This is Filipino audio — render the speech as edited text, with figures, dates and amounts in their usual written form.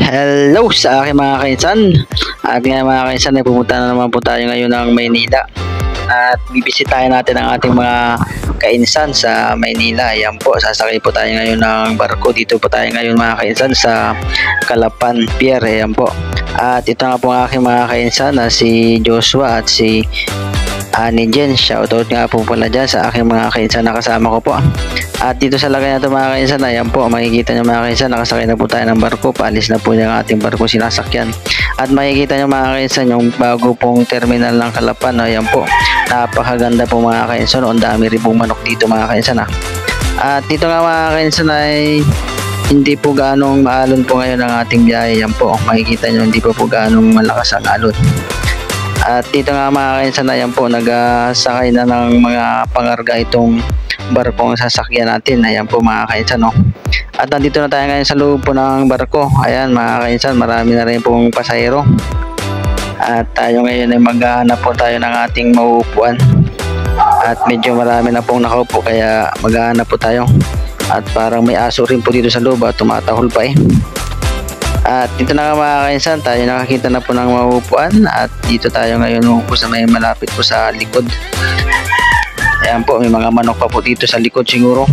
Hello sa aking mga kainsan. At ngayon mga kainsan ay pumunta na naman po tayo ngayon ng Maynila. At bibisitahin natin ang ating mga kainsan sa Maynila. Ayan po, sasakay po tayo ngayon ng barko. Dito po tayo ngayon mga kainsan sa Calapan Pier. Ayan po. At ito nga po ang aking mga kainsan na si Joshua at si Ani Jen. Shoutout nga po pala dyan sa aking mga kainsan na kasama ko po. At dito sa lagay na ito mga kainsan, ayan po, makikita nyo mga kainsan, nakasakay na po tayo ng barko. Paalis na po yung ating barko sinasakyan. At makikita nyo mga kainsan, yung bago pong terminal ng Calapan. Ayan po, napakaganda po mga kainsan. Ang dami rin pong manok dito mga kainsan. At dito nga mga kainsan ay hindi po ganong maalon po ngayon ang ating biyahe. Ayan po, makikita nyo hindi po ganong malakas ang alon. At dito nga mga kainsan, ayan po, nagsakay na ng mga pangarga itong barkong sasakyan natin. Ayan po mga kainsan, no? At nandito na tayo ngayon sa loob po ng barko. Ayan mga kainsan, marami na rin pong pasahero. At tayo ngayon ay maghahanap po tayo ng ating mauupuan. At medyo marami na pong nakaupo kaya maghahanap po tayo. At parang may aso rin po dito sa loob at tumatahol pa eh. At dito na nga mga kainsan, tayo nakakita na po ng mauupuan. At dito tayo ngayon po sa may malapit po sa likod. Ayan po, may mga manok pa po dito sa likod siguro.